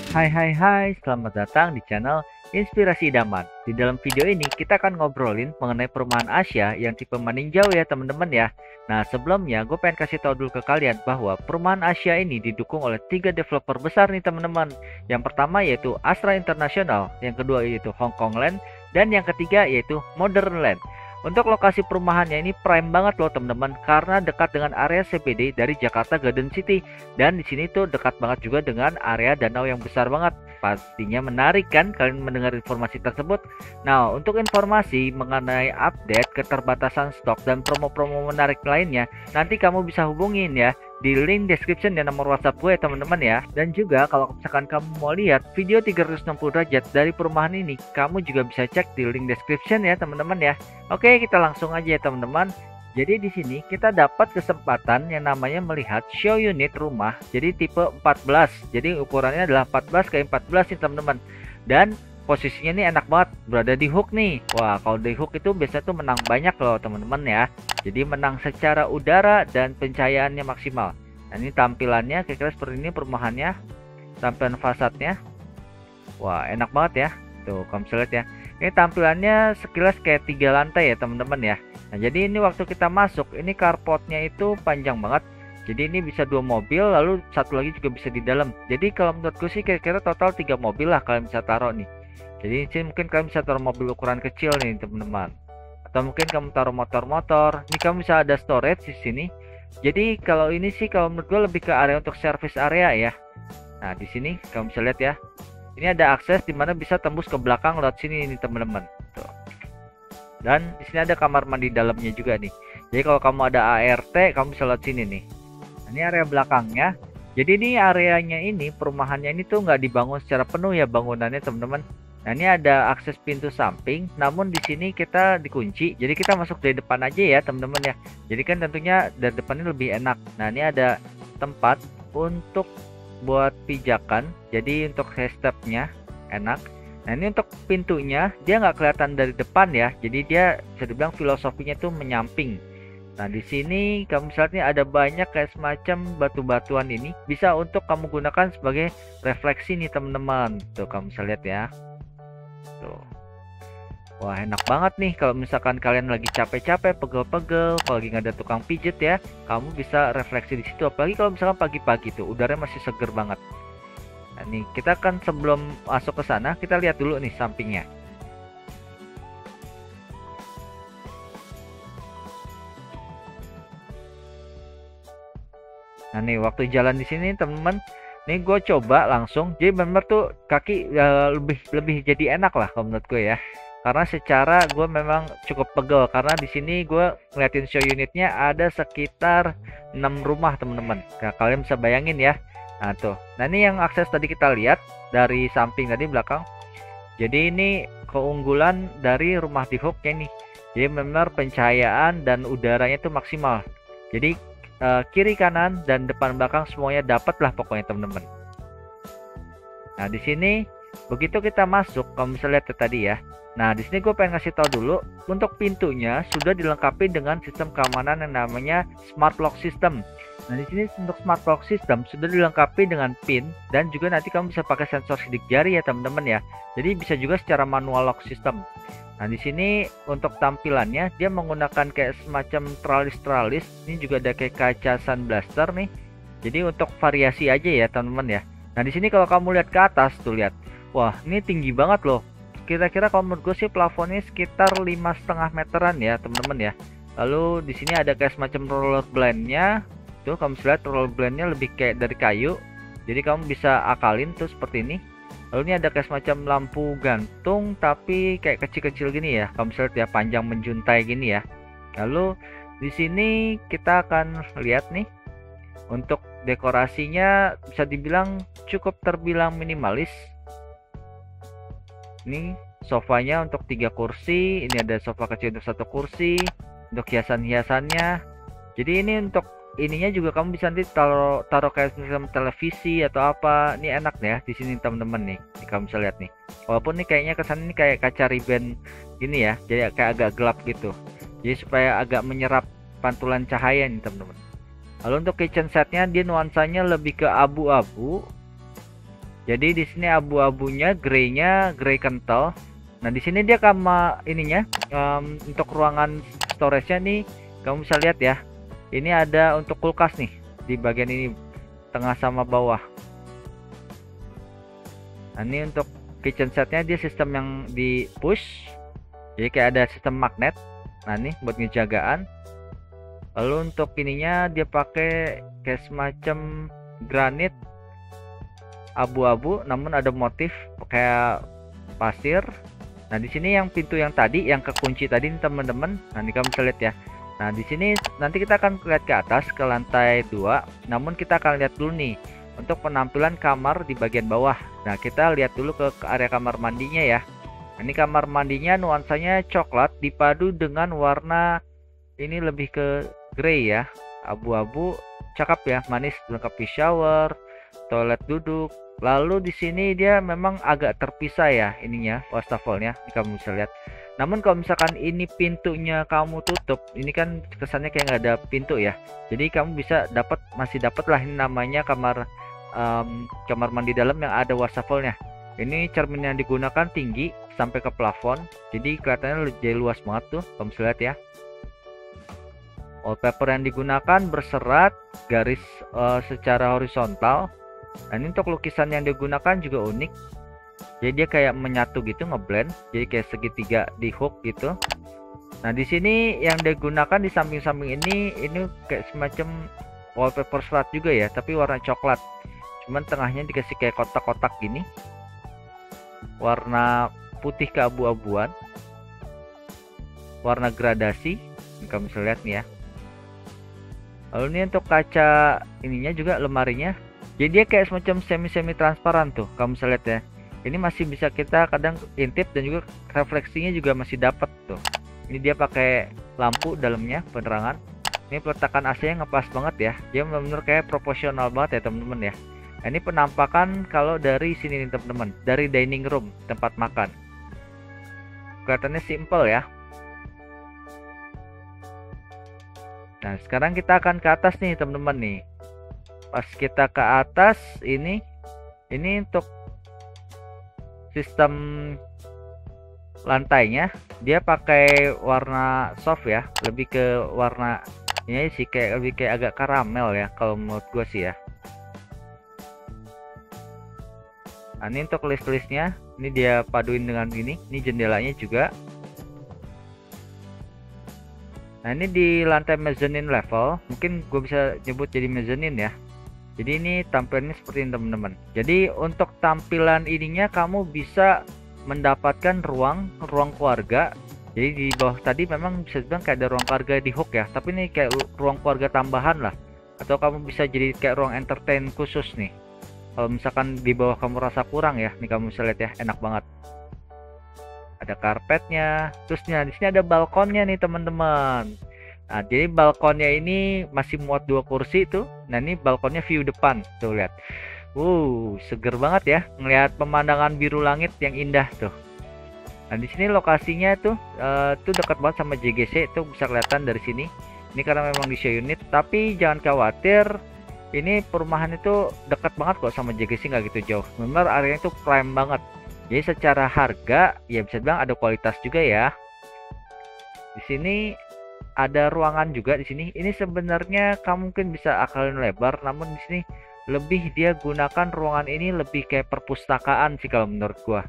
Hai, selamat datang di channel Inspirasi Idaman. Di dalam video ini kita akan ngobrolin mengenai perumahan Asia yang tipe meninjau ya teman-teman ya. Nah sebelumnya gue pengen kasih tahu dulu ke kalian bahwa perumahan Asia ini didukung oleh 3 developer besar nih teman-teman. Yang pertama yaitu Astra International, yang kedua yaitu Hong Kong Land, dan yang ketiga yaitu Modern Land. Untuk lokasi perumahannya ini prime banget loh teman-teman, karena dekat dengan area CBD dari Jakarta Garden City, dan di sini tuh dekat banget juga dengan area danau yang besar banget. Pastinya menarik kan kalian mendengar informasi tersebut. Nah, untuk informasi mengenai update, keterbatasan stok, dan promo-promo menarik lainnya, nanti kamu bisa hubungin ya di link description dan nomor WhatsApp gue teman-teman ya. Dan juga kalau misalkan kamu mau lihat video 360 derajat dari perumahan ini, kamu juga bisa cek di link description ya teman-teman ya. Oke, kita langsung aja ya teman-teman. Jadi di sini kita dapat kesempatan yang namanya melihat show unit rumah. Jadi tipe 14. Jadi ukurannya adalah 14 ke 14 nih teman-teman. Dan posisinya nih enak banget, berada di hook nih. Wah, kalau di hook itu biasanya tuh menang banyak loh teman-teman ya. Jadi menang secara udara dan pencahayaannya maksimal. Nah, ini tampilannya kira-kira seperti ini perumahannya. Tampilan fasadnya. Wah, enak banget ya. Tuh, kamu bisa lihat ya. Ini tampilannya sekilas kayak 3 lantai ya teman-teman ya. Nah, jadi ini waktu kita masuk, ini carportnya itu panjang banget. Jadi ini bisa 2 mobil, lalu satu lagi juga bisa di dalam. Jadi kalau menurutku sih kira-kira total 3 mobil lah kalian bisa taruh nih. Jadi ini mungkin kalian bisa taruh mobil ukuran kecil nih teman-teman. Atau mungkin kamu taruh motor-motor. Ini kamu bisa ada storage di sini. Jadi kalau ini sih kalau menurut gue lebih ke area untuk service area ya. Nah, di sini kamu bisa lihat ya. Ini ada akses di mana bisa tembus ke belakang lewat sini nih teman-teman. Tuh. Dan di sini ada kamar mandi dalamnya juga nih. Jadi kalau kamu ada ART, kamu bisa lewat sini nih. Nah, ini area belakangnya. Jadi ini areanya ini, perumahannya ini tuh nggak dibangun secara penuh ya bangunannya teman-teman. Nah, ini ada akses pintu samping, namun di sini kita dikunci. Jadi kita masuk dari depan aja ya teman-teman ya. Jadi kan tentunya dari depannya lebih enak. Nah, ini ada tempat untuk buat pijakan, jadi untuk stepnya enak. Nah, ini untuk pintunya dia nggak kelihatan dari depan ya, jadi dia bisa dibilang filosofinya tuh menyamping. Nah, di sini kamu bisa lihat nih ada banyak kayak semacam batu-batuan, ini bisa untuk kamu gunakan sebagai refleksi nih teman-teman. Tuh kamu bisa lihat ya. Tuh. Wah, enak banget nih kalau misalkan kalian lagi capek-capek, pegel-pegel, kalau lagi nggak ada tukang pijet ya, kamu bisa refleksi di situ. Apalagi kalau misalkan pagi-pagi tuh, udaranya masih seger banget. Nah, nih kita kan sebelum masuk ke sana, kita lihat dulu nih sampingnya. Nah, nih waktu jalan di sini teman-teman, nih gue coba langsung, jadi bener tuh kaki lebih jadi enak lah kalau menurut gue ya. Karena secara gue memang cukup pegel, karena di sini gue ngeliatin show unitnya ada sekitar 6 rumah teman-teman. Nah, kalian bisa bayangin ya. Nah tuh, nah ini yang akses tadi kita lihat dari samping tadi belakang. Jadi ini keunggulan dari rumah di hooknya nih. Jadi benar pencahayaan dan udaranya itu maksimal. Jadi kiri kanan dan depan belakang semuanya dapat lah pokoknya teman-teman. Nah di sini begitu kita masuk, kamu bisa lihat tadi ya. Nah, di sini gue pengen ngasih tahu dulu, untuk pintunya sudah dilengkapi dengan sistem keamanan yang namanya Smart Lock System. Nah, di sini untuk Smart Lock System sudah dilengkapi dengan PIN, dan juga nanti kamu bisa pakai sensor sidik jari ya teman-teman ya. Jadi bisa juga secara manual lock system. Nah, di sini untuk tampilannya dia menggunakan kayak semacam tralis-tralis. Ini juga ada kayak kaca sunblaster nih. Jadi untuk variasi aja ya teman-teman ya. Nah, di sini kalau kamu lihat ke atas tuh lihat. Wah, ini tinggi banget loh. Kira-kira kalau menurut gue sih plafonnya sekitar 5,5 meteran ya teman-teman ya. Lalu di sini ada kayak semacam roller blade-nya. Tuh kamu bisa lihat roller blade-nya lebih kayak dari kayu. Jadi kamu bisa akalin tuh seperti ini. Lalu ini ada kayak semacam lampu gantung tapi kayak kecil-kecil gini ya. Kamu bisa lihat ya, panjang menjuntai gini ya. Lalu di sini kita akan lihat nih, untuk dekorasinya bisa dibilang cukup terbilang minimalis. Ini sofanya untuk 3 kursi, ini ada sofa kecil untuk 1 kursi, untuk hiasan-hiasannya. Jadi ini untuk ininya juga kamu bisa nanti taruh kayak televisi atau apa. Ini enak ya di sini teman-teman nih. Kamu bisa lihat nih. Walaupun nih kayaknya kesan ini kayak kaca ribbon gini ya, jadi kayak agak gelap gitu. Jadi supaya agak menyerap pantulan cahaya nih teman-teman. Lalu untuk kitchen setnya dia nuansanya lebih ke abu-abu. Jadi di sini abu-abunya, grey-nya grey kental. Nah, di sini dia sama ininya untuk ruangan storage-nya nih, kamu bisa lihat ya. Ini ada untuk kulkas nih di bagian ini tengah sama bawah. Nah, ini untuk kitchen setnya dia sistem yang di push. Jadi kayak ada sistem magnet. Nah, ini buat ngejagaan. Lalu untuk ininya dia pakai kayak semacam granit abu-abu, namun ada motif kayak pasir. Nah, di sini yang pintu yang tadi yang kekunci tadi teman-teman. Nah, ini kamu bisa lihat ya. Nah, di sini nanti kita akan lihat ke atas ke lantai 2. Namun kita akan lihat dulu nih untuk penampilan kamar di bagian bawah. Nah, kita lihat dulu ke area kamar mandinya ya. Nah, ini kamar mandinya nuansanya coklat dipadu dengan warna ini lebih ke grey ya, abu-abu, cakep ya, manis, dilengkapi shower, toilet duduk. Lalu di sini dia memang agak terpisah ya ininya, wastafelnya, ini kamu bisa lihat. Namun kalau misalkan ini pintunya kamu tutup, ini kan kesannya kayak nggak ada pintu ya. Jadi kamu bisa masih dapat lah ini namanya kamar mandi dalam yang ada wastafelnya. Ini cermin yang digunakan tinggi sampai ke plafon, jadi kelihatannya jadi luas banget tuh, kamu bisa lihat ya. Wallpaper yang digunakan berserat garis secara horizontal. Nah, ini untuk lukisan yang digunakan juga unik. Jadi dia kayak menyatu gitu, ngeblend. Jadi kayak segitiga di hook gitu. Nah, di sini yang digunakan di samping-samping ini kayak semacam wallpaper serat juga ya, tapi warna coklat. Cuman tengahnya dikasih kayak kotak-kotak gini. Warna putih keabu-abuan. Warna gradasi. Ini kamu bisa lihat nih ya. Lalu ini untuk kaca ininya juga lemarinya. Jadi dia kayak semacam semi transparan tuh, kamu bisa lihat ya. Ini masih bisa kita kadang intip dan juga refleksinya juga masih dapat tuh. Ini dia pakai lampu dalamnya, penerangan. Ini peletakan AC-nya ngepas banget ya. Dia benar-benar kayak proporsional banget ya teman-teman ya. Nah, ini penampakan kalau dari sini nih teman-teman, dari dining room, tempat makan. Kelihatannya simple ya. Nah, sekarang kita akan ke atas nih teman-teman nih. Pas kita ke atas ini untuk sistem lantainya dia pakai warna soft ya, lebih ke warna ini sih kayak lebih kayak agak karamel ya kalau menurut gue sih ya. Nah, ini untuk list-listnya, ini dia paduin dengan ini jendelanya juga. Nah, ini di lantai mezzanine level, mungkin gue bisa nyebut jadi mezzanine ya. Jadi ini tampilannya seperti ini teman-teman. Jadi untuk tampilan ininya kamu bisa mendapatkan ruang keluarga. Jadi di bawah tadi memang bisa dibilang kayak ada ruang keluarga di hook ya, tapi ini kayak ruang keluarga tambahan lah. Atau kamu bisa jadi kayak ruang entertain khusus nih. Kalau misalkan di bawah kamu rasa kurang ya, nih kamu bisa lihat ya, enak banget. Ada karpetnya, terusnya di sini ada balkonnya nih teman-teman. Nah, jadi balkonnya ini masih muat 2 kursi tuh. Nah, ini balkonnya view depan tuh, lihat. Seger banget ya ngelihat pemandangan biru langit yang indah tuh. Nah, di sini lokasinya tuh dekat banget sama JGC, tuh bisa kelihatan dari sini. Ini karena memang di share unit, tapi jangan khawatir. Ini perumahan itu dekat banget kok sama JGC, nggak gitu jauh. Benar areanya itu prime banget. Jadi secara harga ya bisa bilang ada kualitas juga ya. Di sini ada ruangan juga di sini. Ini sebenarnya kamu mungkin bisa akalin lebar, namun di sini lebih dia gunakan ruangan ini lebih kayak perpustakaan sih kalau menurut gua.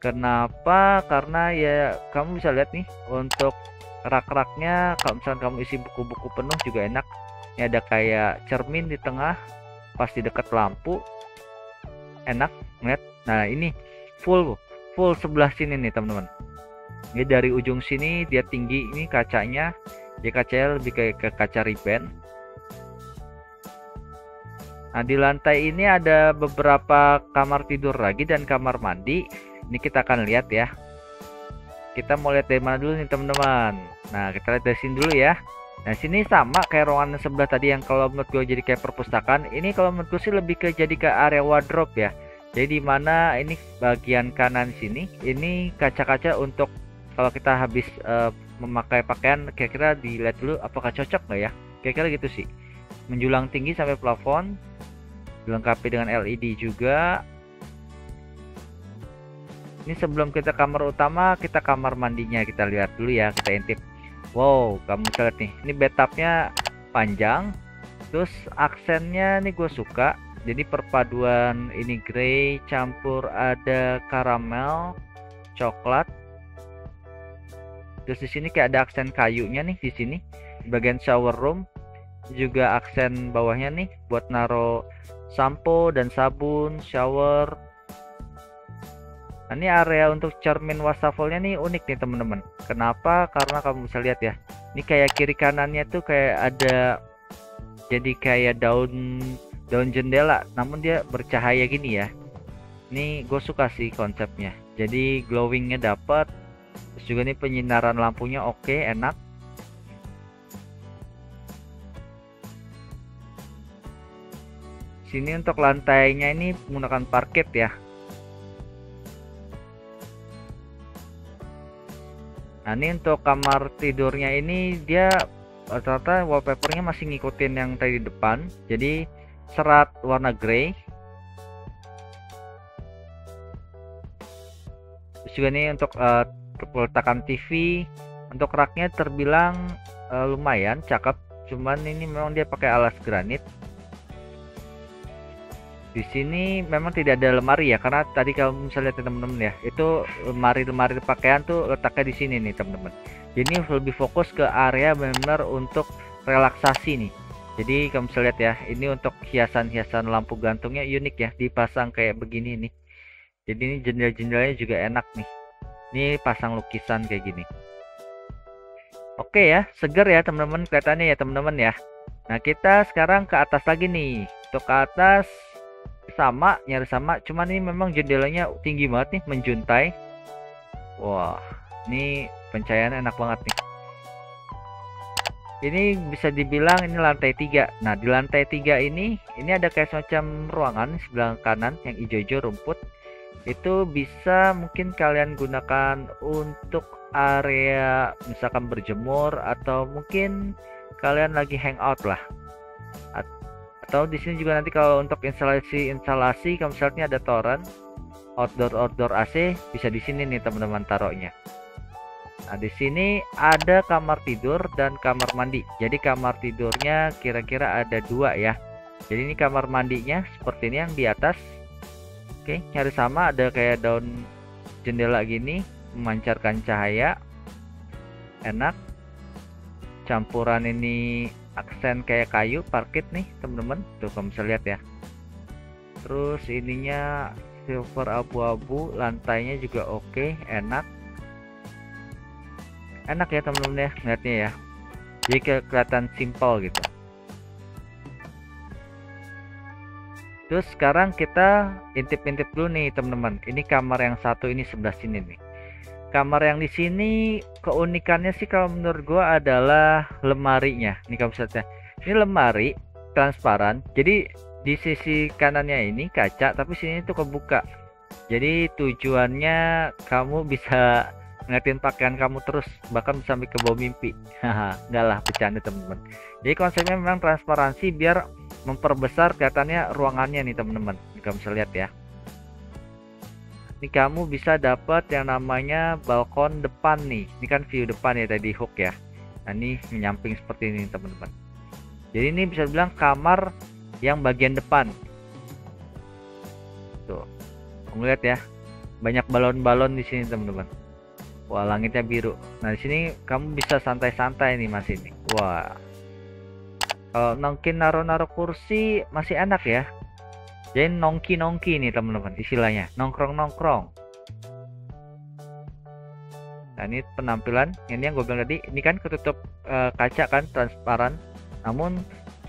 Kenapa? Karena ya kamu bisa lihat nih untuk rak-raknya, kalau misalnya kamu isi buku-buku penuh juga enak. Ini ada kayak cermin di tengah, pas di dekat lampu, enak ngeliat. Nah, ini full sebelah sini nih teman-teman. Ini dari ujung sini dia tinggi, ini kacanya, dia kacanya lebih kayak ke kaca riben. Nah, di lantai ini ada beberapa kamar tidur lagi dan kamar mandi. Ini kita akan lihat ya. Kita mau lihat dari mana dulu nih teman-teman. Nah, kita lihat dari sini dulu ya. Nah, sini sama kayak ruangan sebelah tadi yang kalau menurut gue jadi kayak perpustakaan. Ini kalau menurut gue sih lebih ke jadi ke area wardrobe ya. Jadi dimana ini bagian kanan sini, ini kaca-kaca untuk kalau kita habis memakai pakaian, kira-kira dilihat dulu apakah cocok nggak ya. Kira-kira gitu sih. Menjulang tinggi sampai plafon, dilengkapi dengan LED juga. Ini sebelum kita kamar utama, kita kamar mandinya kita lihat dulu ya, kita intip. Wow, kamu bisa lihat nih, ini bathtubnya panjang, terus aksennya nih gue suka. Jadi perpaduan ini grey campur ada karamel, coklat. Terus di sini kayak ada aksen kayunya nih di sini. Di bagian shower room juga aksen bawahnya nih buat naro sampo dan sabun shower. Nah, ini area untuk cermin wastafelnya nih unik nih teman-teman. Kenapa? Karena kamu bisa lihat ya. Ini kayak kiri kanannya tuh kayak ada jadi kayak daun jendela, namun dia bercahaya gini ya. Ini gue suka sih konsepnya. Jadi glowingnya dapat. Terus juga nih penyinaran lampunya oke, enak. Sini untuk lantainya ini menggunakan parket ya. Nah, ini untuk kamar tidurnya ini dia rata-rata wallpapernya masih ngikutin yang tadi di depan. Jadi serat warna grey. Terus juga nih untuk peletakan TV, untuk raknya terbilang lumayan cakep. Cuman ini memang dia pakai alas granit. Di sini memang tidak ada lemari ya, karena tadi kamu bisa lihat teman-teman ya, itu lemari pakaian tuh letaknya di sini nih teman-teman. Jadi lebih fokus ke area benar-benar untuk relaksasi nih. Jadi kamu bisa lihat ya, ini untuk hiasan-hiasan lampu gantungnya unik ya, dipasang kayak begini nih. Jadi ini jendela-jendelanya juga enak nih. Ini pasang lukisan kayak gini. Oke ya, seger ya teman-teman kelihatannya ya teman-teman ya. Nah, kita sekarang ke atas lagi nih. Untuk ke atas sama, nyari sama, cuman ini memang jendelanya tinggi banget nih, menjuntai. Wah, ini pencahayaannya enak banget nih. Ini bisa dibilang ini lantai 3. Nah, di lantai 3 ini ada kayak semacam ruangan sebelah kanan yang hijau-hijau rumput. Itu bisa mungkin kalian gunakan untuk area misalkan berjemur, atau mungkin kalian lagi hangout lah. Atau di sini juga nanti kalau untuk instalasi kamu misalnya ada toren outdoor AC, bisa di sini nih teman-teman taruhnya. Nah, di sini ada kamar tidur dan kamar mandi. Jadi kamar tidurnya kira-kira ada 2 ya. Jadi ini kamar mandinya seperti ini yang di atas. Oke, nyari sama, ada kayak daun jendela gini memancarkan cahaya. Enak. Campuran ini aksen kayak kayu parket nih teman-teman, tuh kamu bisa lihat ya. Terus ininya silver abu-abu, lantainya juga oke, enak ya teman-teman ya ngeliatnya ya. Jadi kelihatan simple gitu. Terus sekarang kita intip-intip dulu nih teman-teman. Ini kamar yang satu ini sebelah sini nih. Kamar yang di sini keunikannya sih kalau menurut gua adalah lemarinya. Ini kamu bisa lihat. Ini lemari transparan. Jadi di sisi kanannya ini kaca, tapi sini tuh kebuka. Jadi tujuannya kamu bisa ngeliatin pakaian kamu terus, bahkan sampai ke bawah mimpi. Haha, enggak lah, bercanda teman-teman. Jadi konsepnya memang transparansi biar memperbesar kelihatannya ruangannya nih teman-teman. Kamu bisa lihat ya. Ini kamu bisa dapat yang namanya balkon depan nih. Ini kan view depan ya tadi hook ya. Nah, ini menyamping seperti ini teman-teman. Jadi ini bisa bilang kamar yang bagian depan. Tuh, kamu lihat ya. Banyak balon-balon di sini teman-teman. Wah, langitnya biru. Nah, di sini kamu bisa santai-santai nih Mas ini. Wah. Kalau nongkin naro-naro kursi masih enak ya. Jadi nongki-nongki nih teman-teman istilahnya, nongkrong-nongkrong. Nah, ini penampilan, ini yang gue bilang tadi, ini kan ketutup kaca kan, transparan. Namun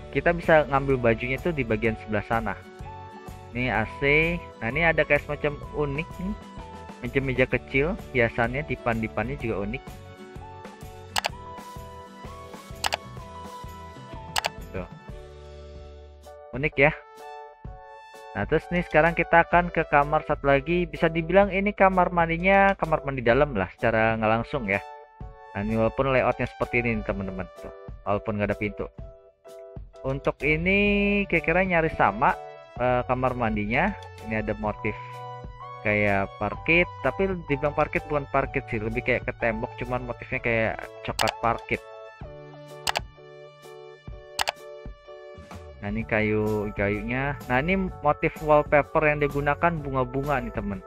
kita bisa ngambil bajunya tuh di bagian sebelah sana. Ini AC. Nah, ini ada kayak semacam unik nih, meja-meja kecil, hiasannya dipan-dipannya juga unik. Tuh, unik ya. Nah, terus nih sekarang kita akan ke kamar satu lagi. Bisa dibilang ini kamar mandinya, kamar mandi dalam lah secara nggak langsung ya. Nah, ini walaupun layoutnya seperti ini teman-teman tuh, walaupun nggak ada pintu. Untuk ini kira-kira nyaris sama kamar mandinya. Ini ada motif kayak parkit, tapi dibilang parkit bukan parkit sih, lebih kayak ke tembok, cuman motifnya kayak coklat parkit. Nah ini kayunya. Nah ini motif wallpaper yang digunakan bunga-bunga nih temen.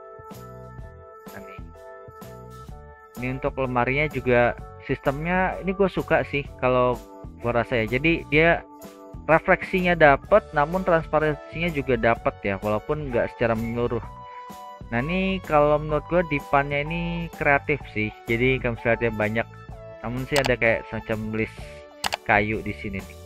Nah, ini untuk lemarinya juga sistemnya ini gue suka sih kalau gue rasa ya. Jadi dia refleksinya dapat, namun transparansinya juga dapat ya, walaupun nggak secara menyeluruh. Nah ini kalau menurut gue dipannya ini kreatif sih. Jadi kalau misalnya banyak, namun sih ada kayak semacam list kayu di sini nih.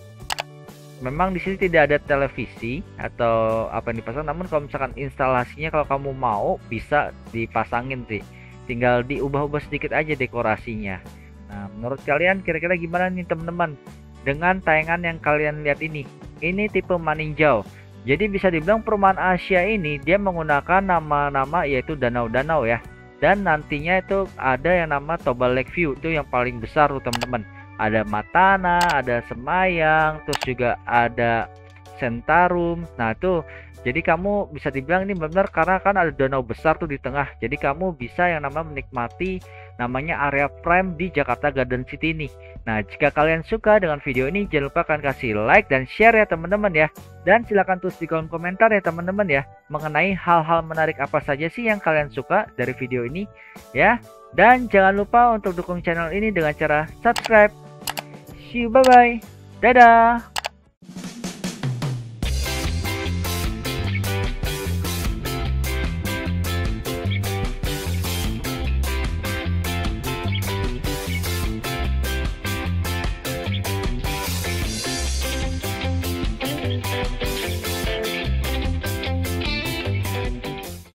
Memang di sini tidak ada televisi atau apa yang dipasang, namun kalau misalkan instalasinya kalau kamu mau bisa dipasangin sih. Tinggal diubah-ubah sedikit aja dekorasinya. Nah, menurut kalian kira-kira gimana nih teman-teman dengan tayangan yang kalian lihat ini? Ini tipe maninjau. Jadi bisa dibilang perumahan Asia ini dia menggunakan nama-nama yaitu danau-danau ya. Dan nantinya itu ada yang nama Toba Lakeview, itu yang paling besar tuh teman-teman. Ada Matana, ada Semayang, terus juga ada Sentarum. Nah itu jadi kamu bisa dibilang ini benar karena kan ada danau besar tuh di tengah. Jadi kamu bisa yang namanya menikmati namanya area prime di Jakarta Garden City ini. Nah jika kalian suka dengan video ini, jangan lupa kalian kasih like dan share ya teman-teman ya. Dan silahkan tulis di kolom komentar ya teman-teman ya, mengenai hal-hal menarik apa saja sih yang kalian suka dari video ini ya. Dan jangan lupa untuk dukung channel ini dengan cara subscribe. See you, bye bye, dadah.